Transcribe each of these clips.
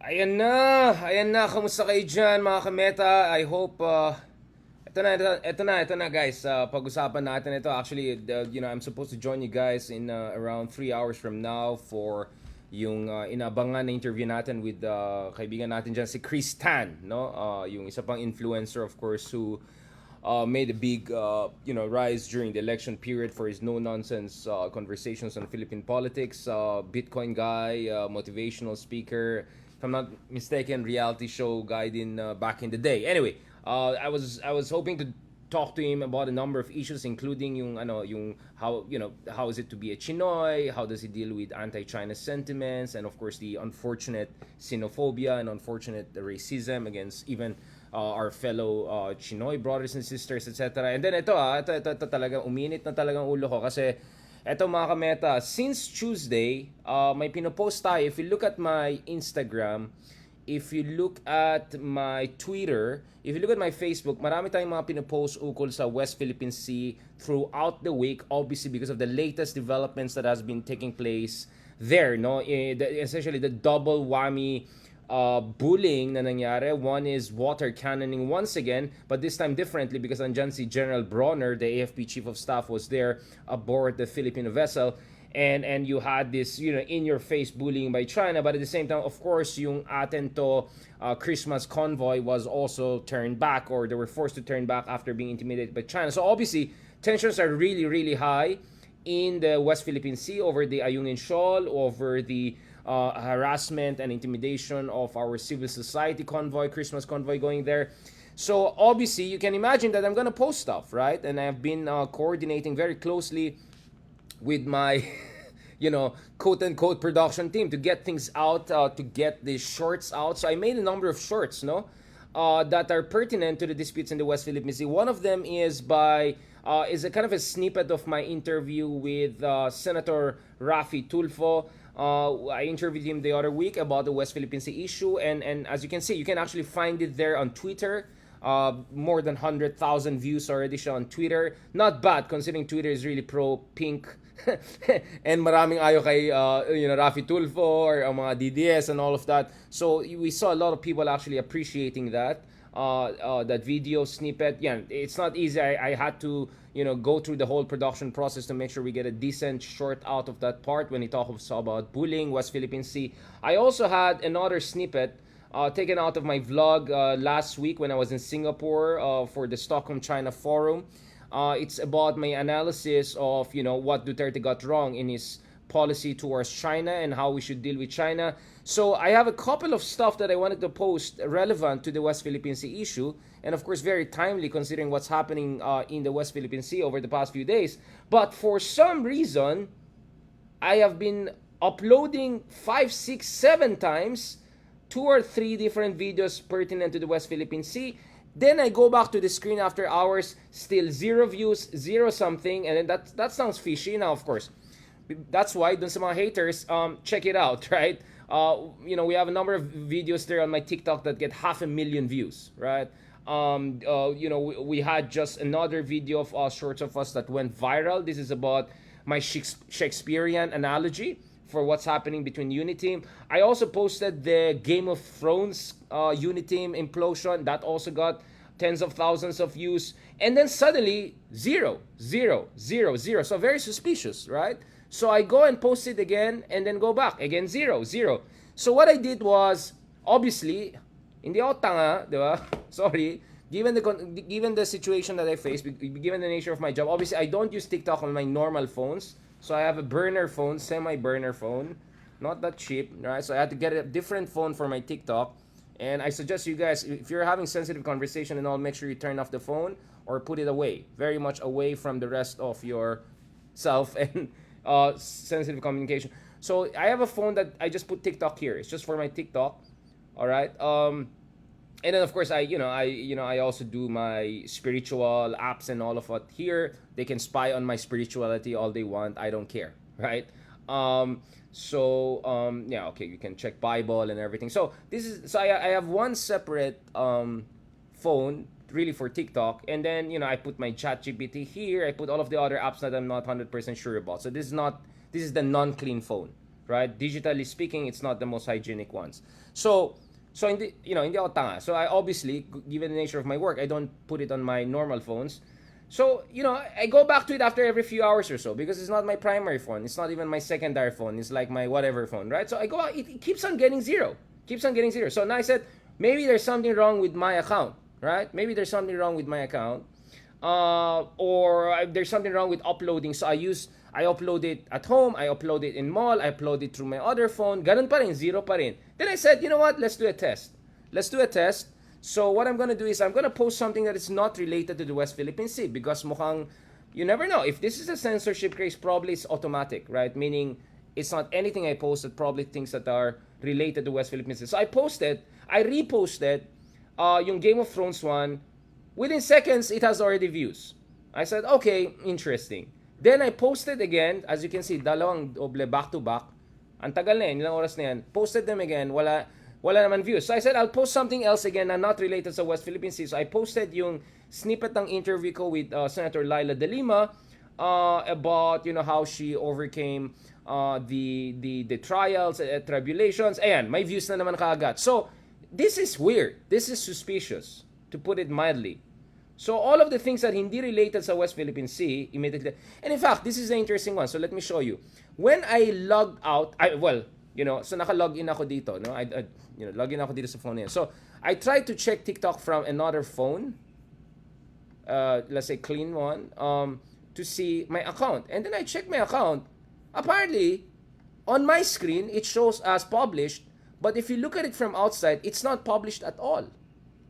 Ayan na, kamusta kayo dyan mga kameta? I hope, ito na guys, pag-usapan natin ito. Actually, I'm supposed to join you guys in around 3 hours from now for yung inabangan na interview natin with kaibigan natin dyan, si Chris Tan, no? Yung isa pang influencer, of course, who made a big rise during the election period for his no nonsense conversations on Philippine politics. Bitcoin guy, motivational speaker, if I'm not mistaken, reality show guy in back in the day. Anyway, I was hoping to talk to him about a number of issues, including yung how is it to be a Chinoy, how does he deal with anti-China sentiments, and of course the unfortunate xenophobia and unfortunate racism against even our fellow Chinoy brothers and sisters, etc. And then ito talagang uminit na talagang ulo ko kasi eto mga kameta, since Tuesday, may pinopost tayo. If you look at my Instagram, if you look at my Twitter, if you look at my Facebook, marami tayong mga pinopost ukol sa West Philippine Sea throughout the week, obviously because of the latest developments that has been taking place there, no? Essentially the double whammy bullying na nangyari. One is water cannoning once again, but this time differently because andyan si General Bronner, the AFP Chief of Staff, was there aboard the Filipino vessel. And you had this in your face bullying by China, but at the same time, of course, yung atin to Christmas convoy was also turned back, or they were forced to turn back after being intimidated by China. So obviously tensions are really, really high in the West Philippine Sea over the Ayungin Shoal, over the harassment and intimidation of our civil society convoy, Christmas convoy going there. So obviously you can imagine that I'm gonna post stuff, right? And I've been coordinating very closely with my quote unquote production team to get things out, to get the shorts out. So I made a number of shorts, no, that are pertinent to the disputes in the West Philippine Sea. One of them is is a kind of a snippet of my interview with Senator Rafi Tulfo. I interviewed him the other week about the West Philippine Sea issue, and as you can see, you can actually find it there on Twitter. More than 100,000 views already siya on Twitter. Not bad considering Twitter is really pro pink and maraming ayo kay Rafi Tulfo or mga DDS and all of that. So we saw a lot of people actually appreciating that that video snippet. Yeah, it's not easy. I had to go through the whole production process to make sure we get a decent short out of that part when he talks about bullying West Philippine Sea. I also had another snippet taken out of my vlog last week when I was in Singapore for the Stockholm China Forum. It's about my analysis of what Duterte got wrong in his policy towards China and how we should deal with China. So I have a couple of stuff that I wanted to post relevant to the West Philippine Sea issue, and of course very timely considering what's happening in the West Philippine Sea over the past few days. But for some reason, I have been uploading 5, 6, 7 times 2 or 3 different videos pertinent to the West Philippine Sea. Then I go back to the screen after hours, still 0 views, 0 something, and then that sounds fishy. Now, of course, that's why dun sa mga haters, check it out, right? We have a number of videos there on my TikTok that get 500,000 views, right? We had just another video of shorts of us that went viral. This is about my Shakespearean analogy for what's happening between Uniteam. I also posted the Game of Thrones Uniteam implosion. That also got tens of thousands of views. And then suddenly, 0, 0, 0, 0. So very suspicious, right? So I go and post it again and then go back. Again, 0, 0. So what I did was, obviously, hindi ako tanga, di ba? Sorry. Given the situation that I face, given the nature of my job, obviously I don't use TikTok on my normal phones. So I have a burner phone, semi-burner phone, not that cheap, right? So I had to get a different phone for my TikTok. And I suggest you guys, if you're having sensitive conversation and all, make sure you turn off the phone or put it away, very much away from the rest of your self and sensitive communication. So I have a phone that I just put TikTok here. It's just for my TikTok, all right? And then of course I also do my spiritual apps and all of what here. They can spy on my spirituality all they want. I don't care, right? Okay, you can check Bible and everything. So I have one separate phone really for TikTok, and then I put my ChatGPT here. I put all of the other apps that I'm not 100% sure about. So this is the non-clean phone, right? Digitally speaking, it's not the most hygienic ones. So hindi ako tanga. So I obviously, given the nature of my work, I don't put it on my normal phones. So, I go back to it after every few hours or so because it's not my primary phone. It's not even my secondary phone. It's like my whatever phone, right? So I go out, it keeps on getting zero. Keeps on getting zero. So now I said, maybe there's something wrong with my account, right? Maybe there's something wrong with my account. Or there's something wrong with uploading. So I upload it at home, I upload it in mall, I upload it through my other phone. Ganun pa rin, zero pa rin. Then I said, you know what? Let's do a test. Let's do a test. So what I'm gonna do is I'm gonna post something that is not related to the West Philippine Sea because mukhang, you never know. If this is a censorship case, probably it's automatic, right? Meaning it's not anything I posted, probably things that are related to West Philippine Sea. So I reposted yung Game of Thrones one. Within seconds, it has already views. I said, okay, interesting. Then I posted again, as you can see, dalawang doble back to back. Ang tagal na yan, ilang oras na yan. Posted them again, wala naman views. So I said, I'll post something else again na not related sa West Philippine Sea. So I posted yung snippet ng interview ko with Senator Laila De Lima about, how she overcame the trials, tribulations. Ayan, may views na naman kaagad. So, this is weird. This is suspicious, to put it mildly. So all of the things that hindi related sa West Philippine Sea, immediately, and in fact, this is the interesting one. So let me show you. When I logged out, so naka-log in ako dito, no? Log in ako dito sa phone niya. So I tried to check TikTok from another phone, let's say clean one, to see my account. And then I checked my account. Apparently, on my screen, it shows as published, but if you look at it from outside, it's not published at all,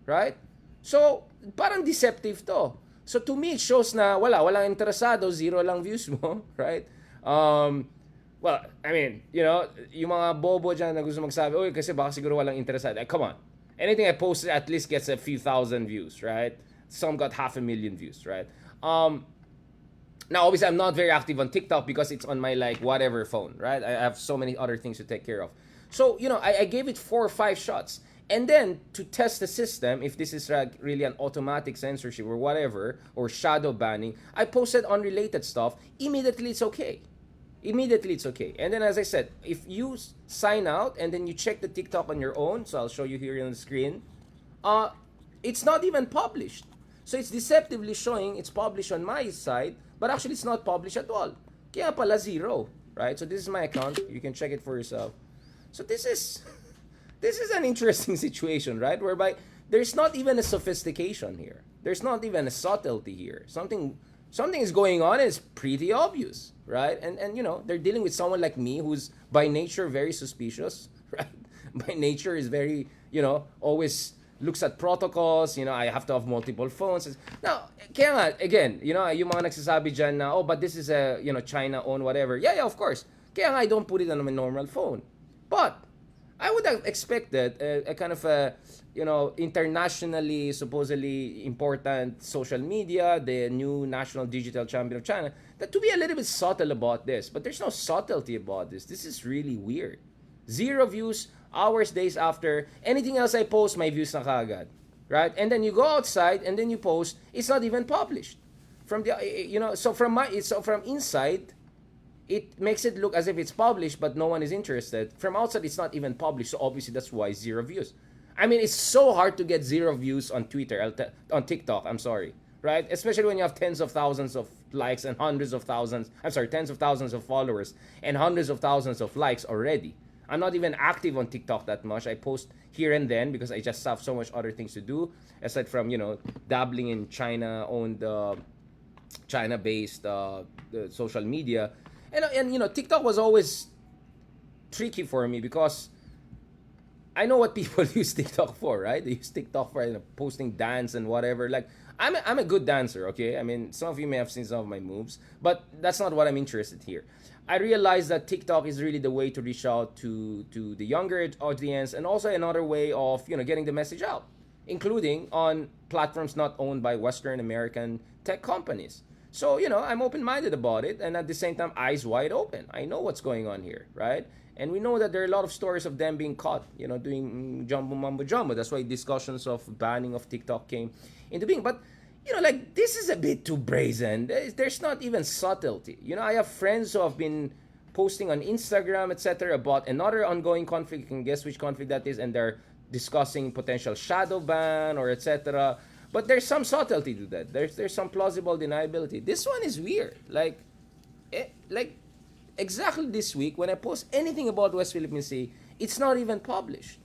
right? So, parang deceptive to. So, to me, it shows na walang interesado, zero lang views mo, right? Well, I mean, yung mga bobo dyan na gusto magsabi, oy, kasi baka siguro walang interesado. Come on. Anything I posted at least gets a few thousand views, right? Some got 500,000 views, right? Now, obviously, I'm not very active on TikTok because it's on my, whatever phone, right? I have so many other things to take care of. So, I gave it 4 or 5 shots. And then, to test the system, if this is really an automatic censorship or whatever, or shadow banning, I posted unrelated stuff. Immediately, it's okay. And then, as I said, if you sign out and then you check the TikTok on your own, so I'll show you here on the screen, it's not even published. So, it's deceptively showing it's published on my side, but actually, it's not published at all. Kaya pala zero, right? So, this is my account. You can check it for yourself. So, this is an interesting situation, right? Whereby there's not even a sophistication here. There's not even a subtlety here. Something is going on. It's pretty obvious, right? And they're dealing with someone like me who's by nature very suspicious, right? By nature is very, always looks at protocols. I have to have multiple phones. Now, kaya nga, again, yung mga nagsasabi dyan na, oh, but this is a, China-owned whatever. Yeah, of course. Kaya nga, I don't put it on my normal phone. But I would have expected a kind of a, internationally, supposedly important social media, the new national digital champion of China, that to be a little bit subtle about this. But there's no subtlety about this. This is really weird. 0 views, hours, days after. Anything else I post, my views na kaagad. Right? And then you go outside and then you post, it's not even published. From the, so from inside, it makes it look as if it's published, but no one is interested. From outside, it's not even published, so obviously that's why 0 views. I mean, it's so hard to get 0 views on on TikTok, I'm sorry, right? Especially when you have tens of thousands of likes and tens of thousands of followers and hundreds of thousands of likes already. I'm not even active on TikTok that much. I post here and then because I just have so much other things to do, aside from, dabbling in China-owned, China-based social media. And TikTok was always tricky for me because I know what people use TikTok for, right? They use TikTok for posting dance and whatever. Like, I'm a good dancer, okay? I mean, some of you may have seen some of my moves, but that's not what I'm interested here. I realized that TikTok is really the way to reach out to the younger audience, and also another way of, getting the message out, including on platforms not owned by Western American tech companies. So, I'm open-minded about it, and at the same time, eyes wide open. I know what's going on here, right? And we know that there are a lot of stories of them being caught, doing jumbo mambo jumbo. That's why discussions of banning of TikTok came into being. But, this is a bit too brazen. There's not even subtlety. I have friends who have been posting on Instagram, etc., about another ongoing conflict. You can guess which conflict that is, and they're discussing potential shadow ban or etc. But there's some subtlety to that. There's some plausible deniability. This one is weird. Like exactly this week when I post anything about West Philippine Sea, it's not even published,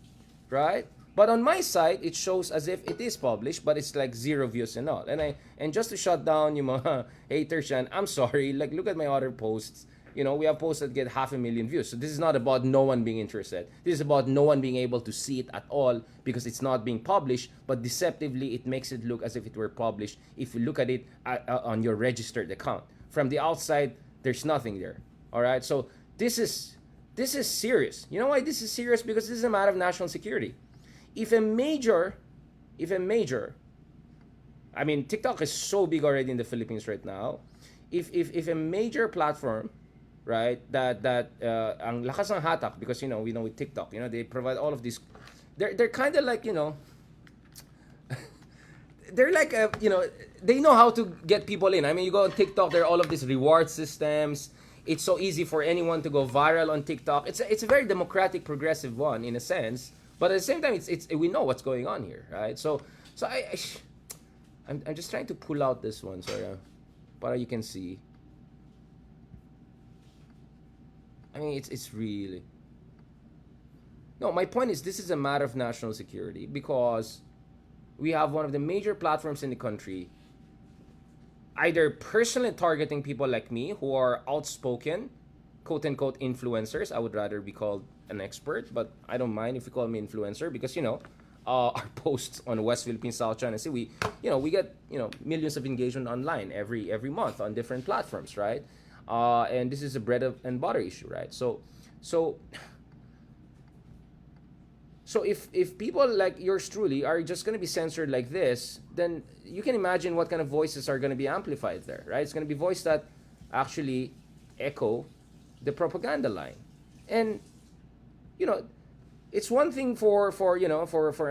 right? But on my site, it shows as if it is published, but it's like 0 views and all. And just to shut down yung mga haters yan, I'm sorry. Like, look at my other posts. We have posts that get 500,000 views. So this is not about no one being interested. This is about no one being able to see it at all because it's not being published. But deceptively, it makes it look as if it were published if you look at it on your registered account. From the outside, there's nothing there. All right. So this is serious. You know why this is serious? Because this is a matter of national security. If a major, I mean, TikTok is so big already in the Philippines right now. If a major platform, right, that ang lakas ng hatak, because we know with TikTok, they provide all of these. They're kind of like they're like they know how to get people in. I mean, you go on TikTok, there are all of these reward systems. It's so easy for anyone to go viral on TikTok. It's a very democratic, progressive one in a sense. But at the same time, it's we know what's going on here, right? So I'm just trying to pull out this one, so but you can see. I mean, it's really. No, my point is this is a matter of national security because we have one of the major platforms in the country either personally targeting people like me who are outspoken, quote unquote influencers. I would rather be called an expert, but I don't mind if you call me influencer because our posts on West Philippine South China Sea, we get millions of engagement online every month on different platforms, right? And this is a bread and butter issue, right? So if people like yours truly are just going to be censored like this, then you can imagine what kind of voices are going to be amplified there, right? It's going to be voices that actually echo the propaganda line. And it's one thing for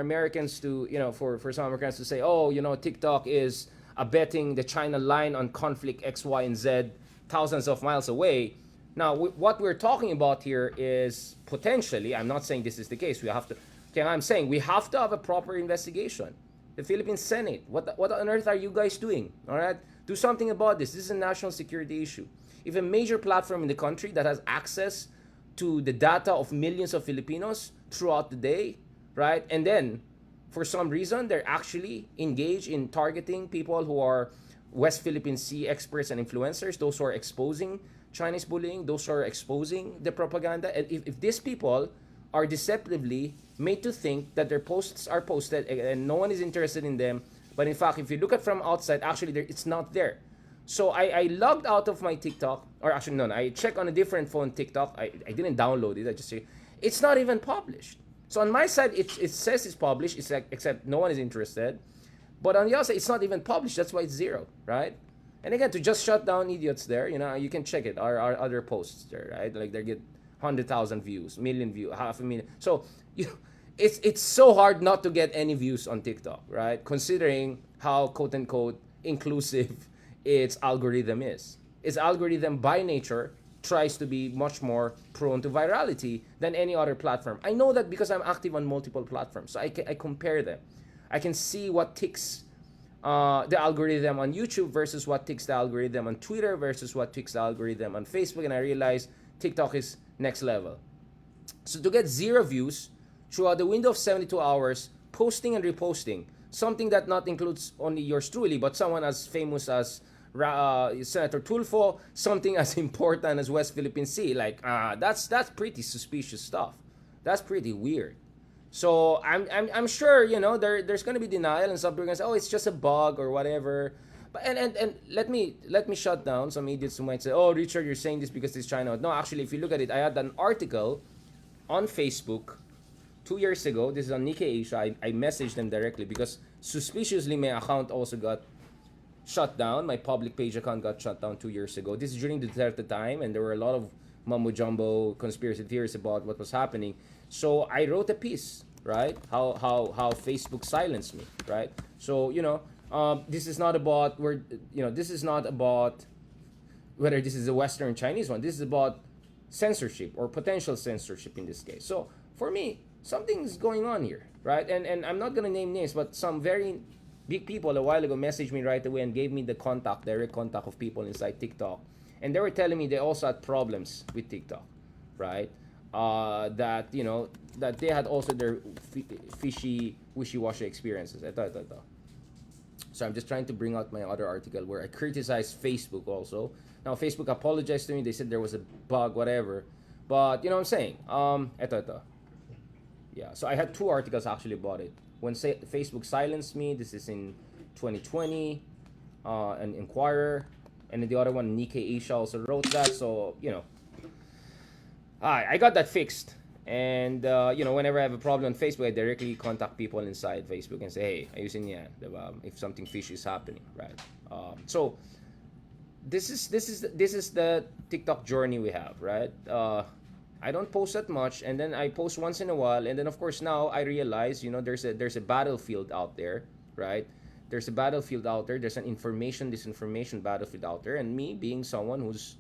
Americans to for some Americans to say, oh, TikTok is abetting the China line on conflict X, Y, and Z thousands of miles away. Now, what we're talking about here is potentially, I'm not saying this is the case, I'm saying we have to have a proper investigation. The Philippine Senate, what on earth are you guys doing? All right? Do something about this. This is a national security issue. If a major platform in the country that has access to the data of millions of Filipinos throughout the day, right? And then, for some reason, they're actually engaged in targeting people who are West Philippine Sea experts and influencers, those who are exposing Chinese bullying, those who are exposing the propaganda. And if these people are deceptively made to think that their posts are posted and no one is interested in them, but in fact, if you look at from outside, actually, it's not there. So I logged out of my TikTok, or actually no, I checked on a different phone TikTok. I didn't download it. I just say it's not even published. So on my side, it says it's published. It's like except no one is interested. But on the other side, it's not even published. That's why it's 0, right? And again, to just shut down idiots there, you can check it. Our other posts there, right? Like they get 100,000 views, million views, 500,000. So it's so hard not to get any views on TikTok, right? Considering how quote unquote inclusive its algorithm is. Its algorithm by nature tries to be much more prone to virality than any other platform. I know that because I'm active on multiple platforms. So I compare them. I can see what ticks the algorithm on YouTube versus what ticks the algorithm on Twitter versus what ticks the algorithm on Facebook, and I realize TikTok is next level. So to get 0 views throughout the window of 72 hours, posting and reposting, something that not includes only yours truly, but someone as famous as Senator Tulfo, something as important as West Philippine Sea, like that's pretty suspicious stuff. That's pretty weird. So I'm sure there's gonna be denial and some people are gonna say, oh, it's just a bug or whatever. But and let me shut down some idiots who might say, oh, Richard, you're saying this because it's China. No, actually, if you look at it, I had an article on Facebook 2 years ago. This is on Nikkei Asia. I messaged them directly because suspiciously my account also got shut down. My public page account got shut down 2 years ago. This is during the Duterte time, and there were a lot of mumbo jumbo conspiracy theories about what was happening. So I wrote a piece, right? How Facebook silenced me, right? So this is not about this is not about whether this is a Western Chinese one. This is about censorship or potential censorship in this case. So for me, something's going on here, right? And I'm not gonna name names, but some very big people a while ago messaged me right away and gave me the direct contact of people inside TikTok, and they were telling me they also had problems with TikTok, right? That that they had also their fishy, wishy-washy experiences. Ito. So I'm just trying to bring out my other article where I criticized Facebook also. Now Facebook apologized to me. They said there was a bug, whatever. But you know what I'm saying? Ito. Yeah. So I had two articles actually about it. When Facebook silenced me, this is in 2020, an Inquirer, and then the other one, Nikkei Asia, also wrote that. So I got that fixed. And whenever I have a problem on Facebook, I directly contact people inside Facebook and say, hey, ayusin yan, diba? If something fishy is happening, right? So this is the TikTok journey we have, right? I don't post that much, and then I post once in a while, and then of course now I realize, there's a battlefield out there, right? There's a battlefield out there. There's an disinformation battlefield out there, and me being someone who's,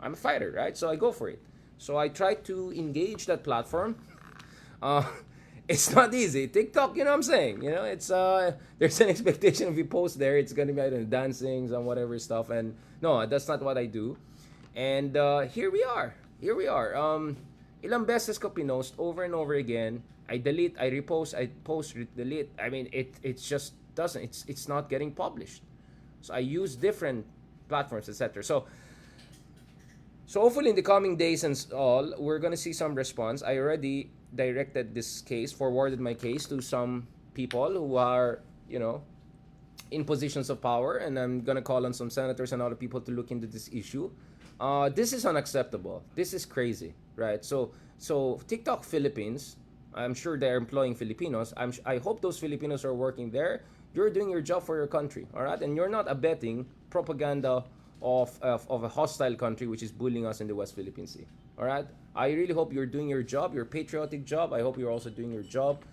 I'm a fighter, right? So I go for it. So I try to engage that platform. It's not easy. TikTok, you know what I'm saying? It's there's an expectation if you post there, it's gonna be, I don't know, dancing, some whatever stuff, and no, that's not what I do. And here we are. Ilang beses ko pinost over and over again. I delete, I repost, I post, delete. I mean, it's just doesn't. It's not getting published. So I use different platforms, etc. So hopefully in the coming days and all, we're gonna see some response. I already directed this case, forwarded my case to some people who are, in positions of power, and I'm gonna call on some senators and other people to look into this issue. This is unacceptable. This is crazy, right? So TikTok Philippines, I'm sure they're employing Filipinos. I hope those Filipinos are working there. You're doing your job for your country, all right? And you're not abetting propaganda of a hostile country which is bullying us in the West Philippine Sea. All right? I really hope you're doing your job, your patriotic job. I hope you're also doing your job,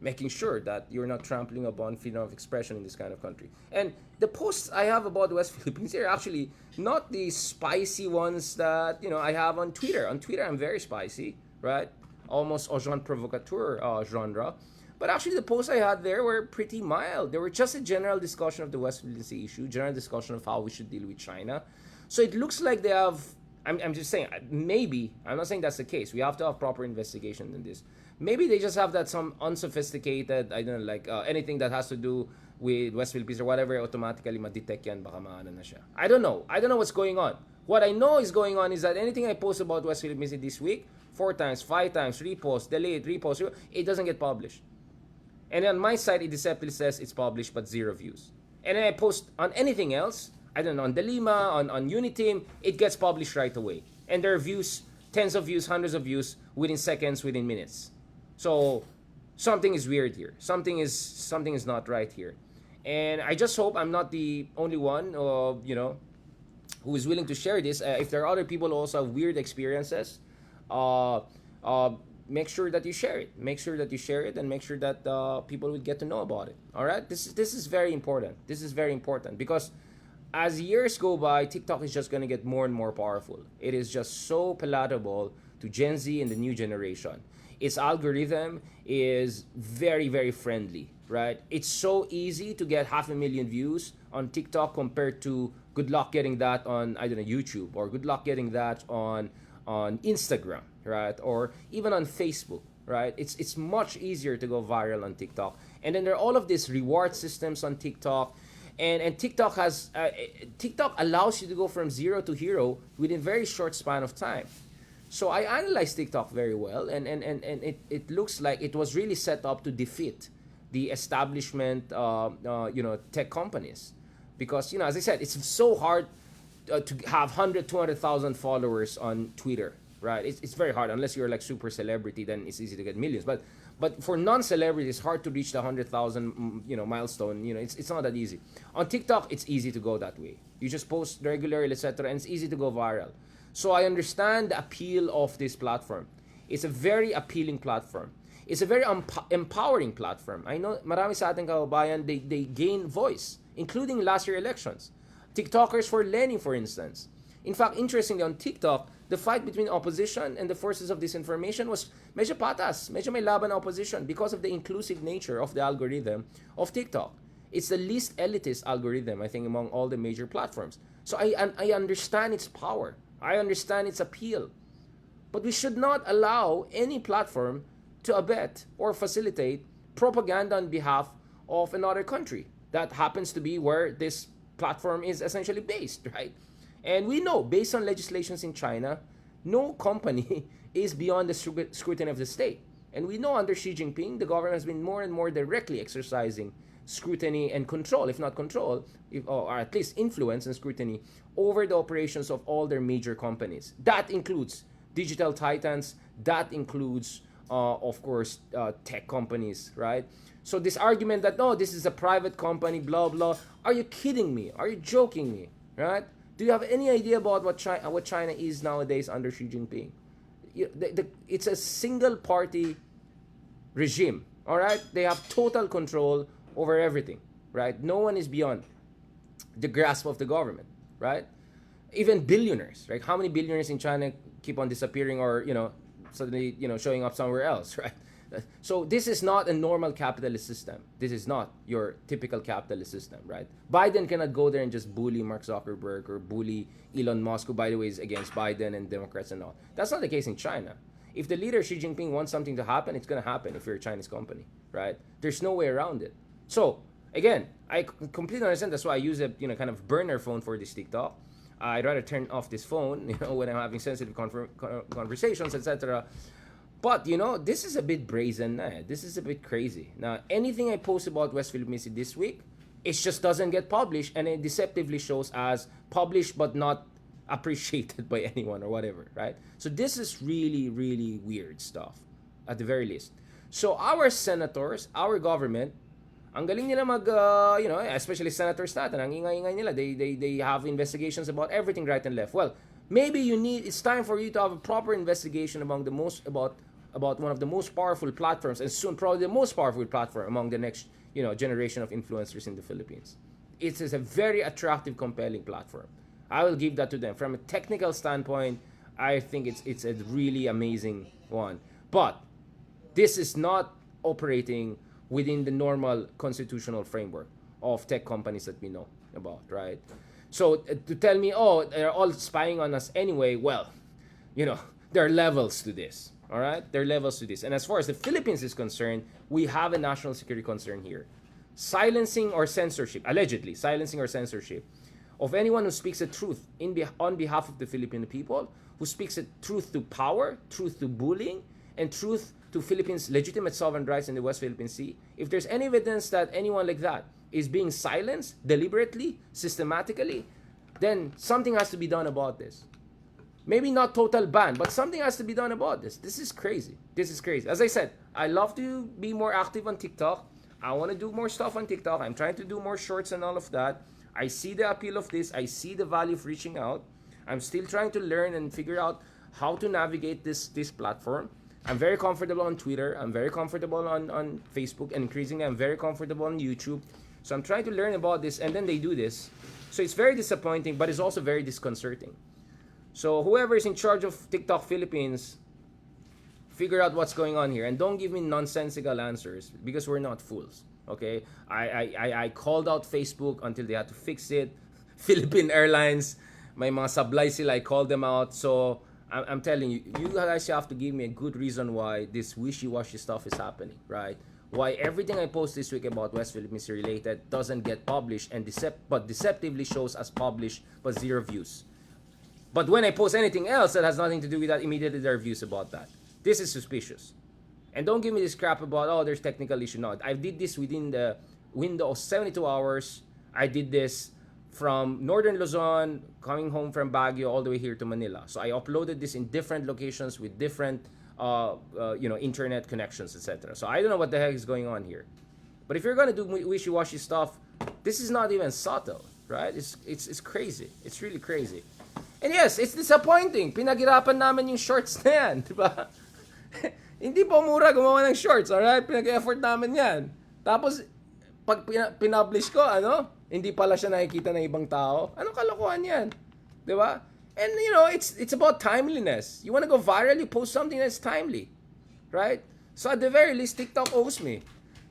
making sure that you're not trampling upon freedom of expression in this kind of country. And the posts I have about the West Philippines are actually not the spicy ones that, I have on Twitter. On Twitter, I'm very spicy, right? Almost agent provocateur genre. But actually, the posts I had there were pretty mild. They were just a general discussion of the West Philippine Sea issue, general discussion of how we should deal with China. So it looks like they have, I'm just saying, maybe, I'm not saying that's the case. We have to have proper investigation in this. Maybe they just have that some unsophisticated, I don't know, like anything that has to do with West Philippines or whatever, automatically ma-detect yan, baka maano na siya. I don't know what's going on. What I know is going on is that anything I post about West Philippines this week, 4 times, 5 times, repost, delete, repost, it doesn't get published. And on my site, it deceptively says it's published but 0 views. And then I post on anything else, I don't know, on Delima, on Uniteam, it gets published right away. And there are views, tens of views, hundreds of views, within seconds, within minutes. So something is weird here. Something is not right here. And I just hope I'm not the only one, who is willing to share this. If there are other people who also have weird experiences, make sure that you share it. Make sure that you share it, and make sure that people will get to know about it. All right? This is very important. This is very important because as years go by, TikTok is just going to get more and more powerful. It is just so palatable to Gen Z and the new generation. Its algorithm is very, very friendly, right? It's so easy to get 500,000 views on TikTok compared to good luck getting that on, I don't know, YouTube, or good luck getting that on Instagram, right? Or even on Facebook, right? It's much easier to go viral on TikTok. And then there are all of these reward systems on TikTok. And TikTok has TikTok allows you to go from 0 to hero within a very short span of time. So I analyzed TikTok very well, and it looks like it was really set up to defeat the establishment, tech companies, because as I said, it's so hard to have 200,000 followers on Twitter, right? It's very hard unless you're like super celebrity. Then it's easy to get millions, but for non-celebrities, it's hard to reach the 100,000 milestone. It's not that easy. On TikTok, it's easy to go that way. You just post regularly, etc., and it's easy to go viral. So I understand the appeal of this platform. It's a very appealing platform. It's a very empowering platform. I know marami sa ating kababayan, they gain voice, including last year elections. TikTokers for Lenny, for instance. In fact, interestingly, on TikTok, the fight between opposition and the forces of disinformation was medyo patas, medyo may laban na opposition because of the inclusive nature of the algorithm of TikTok. It's the least elitist algorithm, I think, among all the major platforms. So I understand its power. I understand its appeal. But we should not allow any platform to abet or facilitate propaganda on behalf of another country. That happens to be where this platform is essentially based, right? And we know, based on legislations in China, no company is beyond the scrutiny of the state. And we know under Xi Jinping, the government has been more and more directly exercising scrutiny and control, if not control, or at least influence and scrutiny over the operations of all their major companies. That includes digital titans, that includes, of course, tech companies, right? So this argument that, no, this is a private company, blah, blah, are you kidding me? Are you joking me, right? Do you have any idea about what China is nowadays under Xi Jinping? It's a single party regime, all right? They have total control over everything, right? No one is beyond the grasp of the government, right? Even billionaires, right? How many billionaires in China keep on disappearing or, suddenly, showing up somewhere else, right? So this is not a normal capitalist system. This is not your typical capitalist system, right? Biden cannot go there and just bully Mark Zuckerberg or bully Elon Musk, who, by the way, is against Biden and Democrats and all. That's not the case in China. If the leader Xi Jinping wants something to happen, it's going to happen if you're a Chinese company, right? There's no way around it. So, again, I completely understand. That's why I use a kind of burner phone for this TikTok. I'd rather turn off this phone, when I'm having sensitive conversations, etc. But, this is a bit brazen. This is a bit crazy. Now, anything I post about West Philippine Sea this week, it just doesn't get published, and it deceptively shows as published but not appreciated by anyone or whatever, right? So this is really, really weird stuff, at the very least. So our senators, our government, ang galing nila especially senators natin, ang ingay-ingay nila, they have investigations about everything right and left. Well, maybe it's time for you to have a proper investigation about one of the most powerful platforms, and soon probably the most powerful platform among the next generation of influencers in the Philippines. It is a very attractive, compelling platform. I will give that to them. From a technical standpoint, I think it's a really amazing one. But this is not operating within the normal constitutional framework of tech companies that we know about, right? So to tell me, they're all spying on us anyway, well, there are levels to this, all right? There are levels to this. And as far as the Philippines is concerned, we have a national security concern here. Silencing or censorship, allegedly, silencing or censorship of anyone who speaks the truth on behalf of the Filipino people, who speaks the truth to power, truth to bullying, and truth to Philippines' legitimate sovereign rights in the West Philippine Sea. If there's any evidence that anyone like that is being silenced deliberately, systematically, then something has to be done about this. Maybe not total ban, but something has to be done about this. This is crazy. This is crazy. As I said, I love to be more active on TikTok. I want to do more stuff on TikTok. I'm trying to do more shorts and all of that. I see the appeal of this. I see the value of reaching out. I'm still trying to learn and figure out how to navigate this platform. I'm very comfortable on Twitter. I'm very comfortable on Facebook. And increasingly, I'm very comfortable on YouTube. So I'm trying to learn about this, and then they do this. So it's very disappointing, but it's also very disconcerting. So whoever is in charge of TikTok Philippines, figure out what's going on here. And don't give me nonsensical answers, because we're not fools. Okay? I called out Facebook until they had to fix it. Philippine Airlines, may mga sablay sila, I called them out. So I'm telling you, you guys have to give me a good reason why this wishy-washy stuff is happening, right? Why everything I post this week about West Philippines related doesn't get published and deceptively shows as published but zero views. But when I post anything else that has nothing to do with that, immediately there are views about that. This is suspicious. And don't give me this crap about, there's technical issue. No, I did this within the window of 72 hours. I did this from Northern Luzon, coming home from Baguio, all the way here to Manila. So I uploaded this in different locations with different, internet connections, etc. So I don't know what the heck is going on here. But if you're gonna do wishy-washy stuff, this is not even subtle, right? It's crazy. It's really crazy. And yes, it's disappointing. Pinaghirapan namin yung shorts na yan, di ba? Hindi po mura gumawa ng shorts, alright? Pinag-effort namin yan. Tapos, pag pinablish ko, hindi pala siya nakikita ng ibang tao. Anong kalokohan yan? Di ba? And it's about timeliness. You want to go viral, you post something that's timely, right? So at the very least, TikTok owes me.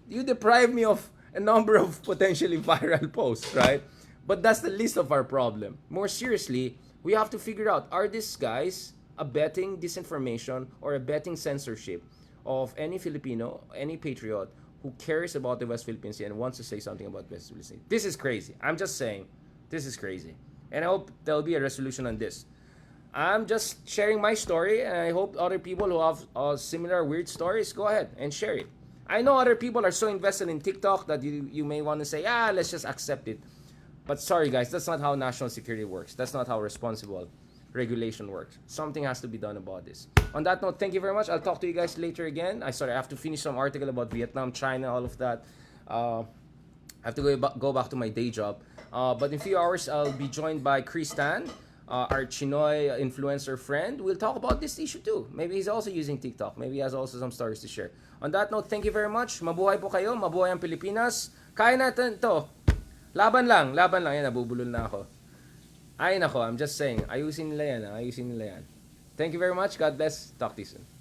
You deprive me of a number of potentially viral posts, right? But that's the least of our problem. More seriously, we have to figure out, are these guys abetting disinformation or abetting censorship of any Filipino, any patriot who cares about the West Philippine Sea and wants to say something about West Philippine Sea? This is crazy. I'm just saying, this is crazy. And I hope there'll be a resolution on this. I'm just sharing my story, and I hope other people who have similar weird stories, go ahead and share it. I know other people are so invested in TikTok that you may want to say, let's just accept it. But sorry, guys, that's not how national security works. That's not how responsible regulation works. Something has to be done about this. On that note, thank you very much. I'll talk to you guys later again. I have to finish some article about Vietnam, China, all of that. I have to go back to my day job. But in a few hours, I'll be joined by Chris Tan, our Chinoy influencer friend. We'll talk about this issue too. Maybe he's also using TikTok. Maybe he has also some stories to share. On that note, thank you very much. Mabuhay po kayo. Mabuhay ang Pilipinas. Kaya natin to. Laban lang. Yan, nabubulol na ako. Ay nako, I'm just saying. Ayusin nila yan. Thank you very much. God bless. Talk to you soon.